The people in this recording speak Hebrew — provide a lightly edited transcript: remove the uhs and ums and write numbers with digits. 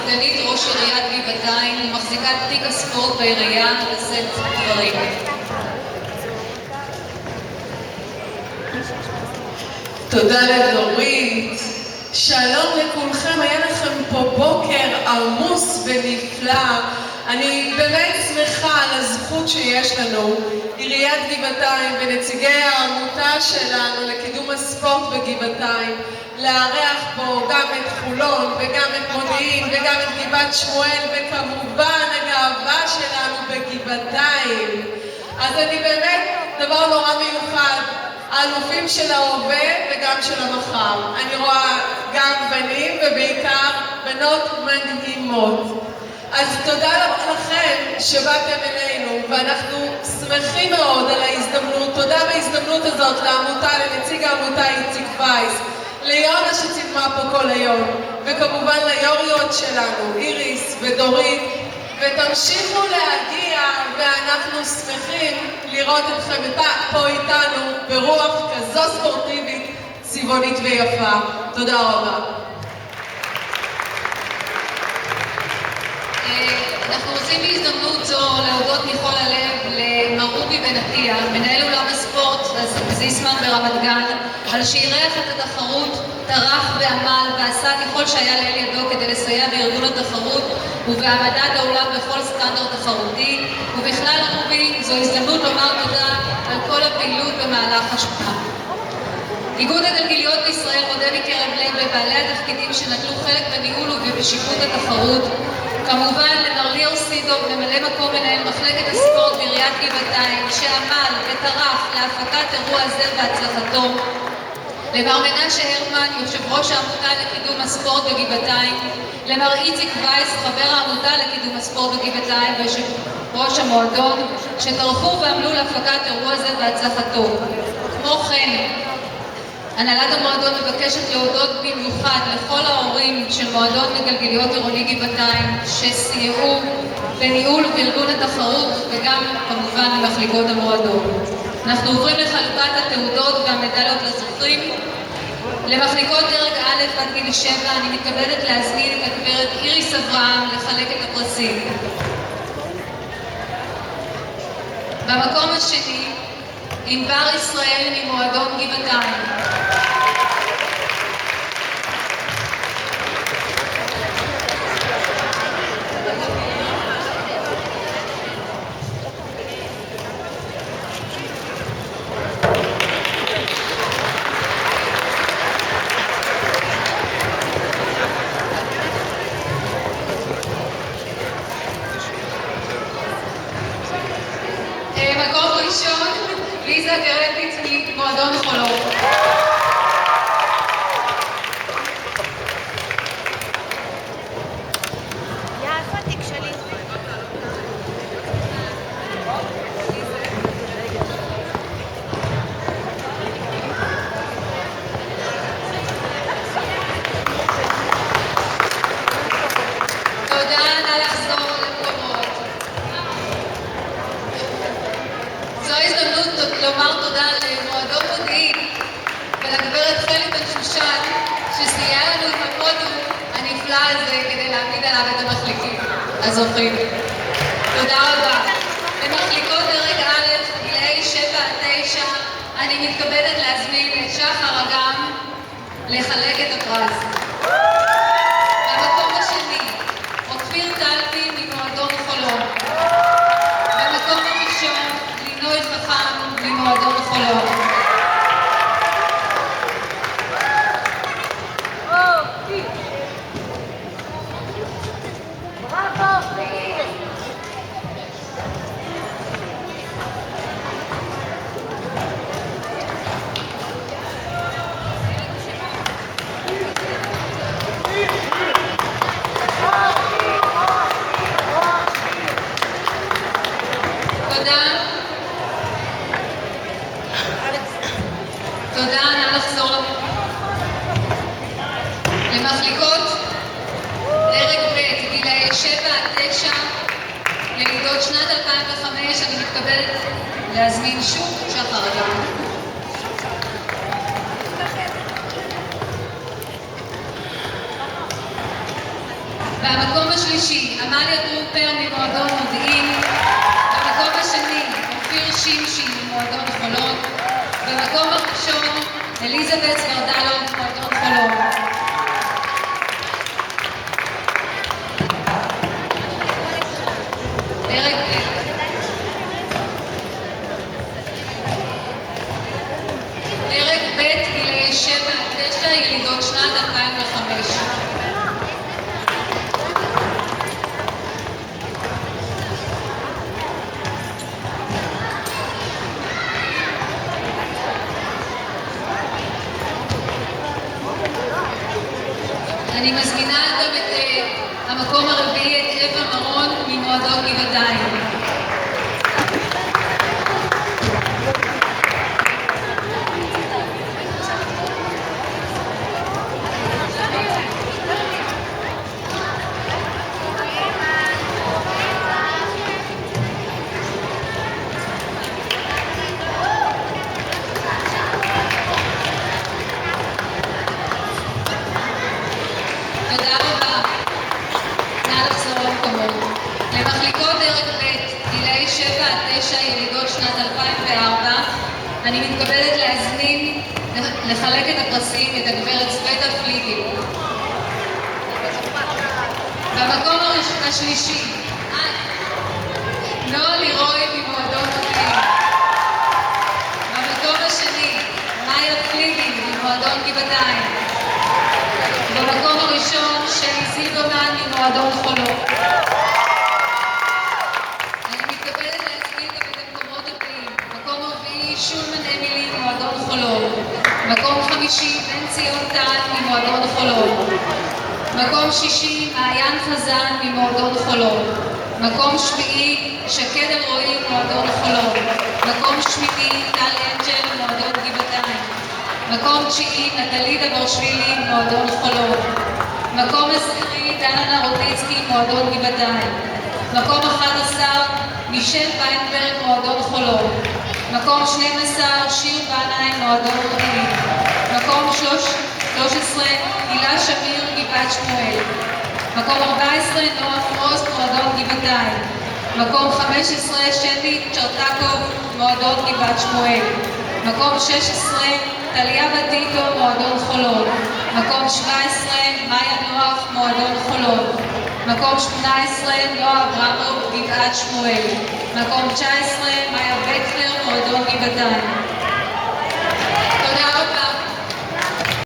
סגנית ראש עיריית גבעתיים ומחזיקת תיק הספורט בעירייה לשאת דברים. תודה לדורית. שלום לכולכם, היה לכם פה בוקר עמוס ונפלא. אני באמת שמחה על הזכות שיש לנו, עיריית גבעתיים ונציגי העמותה שלנו לקידום הספורט בגבעתיים, לארח פה גם את חולון וגם את מודיעין וגם את גבעת שמואל וכמובן הגאווה שלנו בגבעתיים. אז אני באמת דבר נורא מיוחד, האלופים של ההווה וגם של המחר. אני רואה גם בנים ובעיקר בנות מדהימות. אז תודה לכם שבאתם אלינו, ואנחנו שמחים מאוד על ההזדמנות. תודה בהזדמנות הזאת לעמותה, לנציג העמותה איציק וייס, ליונה שצילמה פה כל היום, וכמובן ליוריות שלנו, איריס ודורית, ותמשיכו להגיע, ואנחנו שמחים לראות אתכם פה איתנו ברוח כזו ספורטיבית, צבעונית ויפה. תודה רבה. אנחנו רוצים בהזדמנות זו להודות מכל הלב למר רובי בן עטיה, מנהל אולם הספורט זיסמן ברמת גן, על שאירח את התחרות, טרח ועמל ועשה ככל שהיה לאל ידו כדי לסייע בארגון התחרות ובהעמדת האולם בכל סטנדרט תחרותי. ובכלל רובי, זו הזדמנות לומר תודה על כל הפעילות במהלך השנה. איגוד הגלגיליות בישראל מודה מקרב לב לבעלי התפקידים שנטלו חלק בניהול ובשיפוט התחרות, כמובן למר ליאור סידוב, ממלא מקום מנהל מחלקת הספורט בעיריית גבעתיים, שעמל וטרח להפקת אירוע זה והצלחתו, למר מנשה הרמן, יושב ראש העמותה לקידום הספורט בגבעתיים, למר איציק וייס, חבר העמותה לקידום הספורט בגבעתיים ויושב ראש המועדון, שטרחו ועמלו להפקת אירוע זה והצלחתו. כמו כן, הנהלת המועדון מבקשת להודות במיוחד לכל ההורים של מועדון לגלגיליות עירוני גבעתיים שסייעו בניהול ובארגון התחרות וגם כמובן למחליקות המועדון. אנחנו עוברים לחלוקת התעודות והמדליות לזוכים. למחליקות דרג א' עד גיל 7 אני מתכבדת להזמין את הגברת איריס אברהם לחלק את הפרסים. במקום השני, ענבר ישראל ממועדון גבעתיים. מקום ראשון, ליזה גרפיץ ממועדון חולון. לומר תודה למועדון מודיעין ולגברת חלי בן שושן שסייעה לנו עם הפודיום הנפלא הזה כדי להעמיד עליו את המחליקים הזוכים. תודה רבה. למחליקות דרג א' גילאי 7 עד 9 אני מתכבדת להזמין את שחר אגם לחלק את הפרס. במקום השני, אופיר טלפי ממועדון חולון. במקום הראשון, לינוי חכם ממועדון חולון. תודה, נא לחזור למחליקות דרג ב' גילאי 7 עד 9 ללידות שנת 2005 אני מתכבדת להזמין שוב שחר אגם. במקום השלישי, עמליה טרופר ממועדון מודיעין. במקום השני, אופיר שמשי ממועדון חולון. במקום הראשון, אליזבת סברדלוב ממועדון חולון. פרק ב' גילאי 7-9, ילידות שנת 2005. אני מזמינה גם את המקום הרביעי, את אווה מרון ממועדון גבעתיים. תודה רבה. נא לחזור למקומות. למחליקות דרג ב', גילאי 7-9, ילידות שנת 2004, אני מתכבדת להזמין לחלק את הפרסים את הגברת סווטה פליגל. במקום השלישי, נועה לירוי ממועדון מודיעין. במקום השני, מאיה פליגל ממועדון גבעתיים. במקום הראשון, שלי זילברמן ממועדון חולון. אני מתכבדת להזמין גם את המקומות הבאים. מקום רביעי, שולמן אמילי ממועדון חולון. מקום חמישי, בן ציון טל ממועדון חולון. מקום שישי, מעיין חזן ממועדון חולון. מקום שביעי, שקד אלרועי ממועדון חולון. מקום שמיני, טל אנג'ל ממועדון גבעתיים. מקום תשיעי, נטלי דברשווילי ממועדון חולון. מקום עשירי, דנה נרוביצקי ממועדון גבעתיים. מקום 11, מישל ויינברג ממועדון חולון. מקום 12, שיר בנאי ממועדון מודיעין. מקום 13, הילה שמיר גבעת שמואל. מקום 14, נועה פרוסט ממועדון גבעתיים. מקום 15, שנדי צ'רטקוב ממועדון גבעת שמואל. מקום 16, טליה בטיטו מועדון חולון. מקום 17, מאיה נוח מועדון חולון. מקום 18, נועה אברמוב גבעת שמואל. מקום 19, מאיה בקלר מועדון גבעתיים.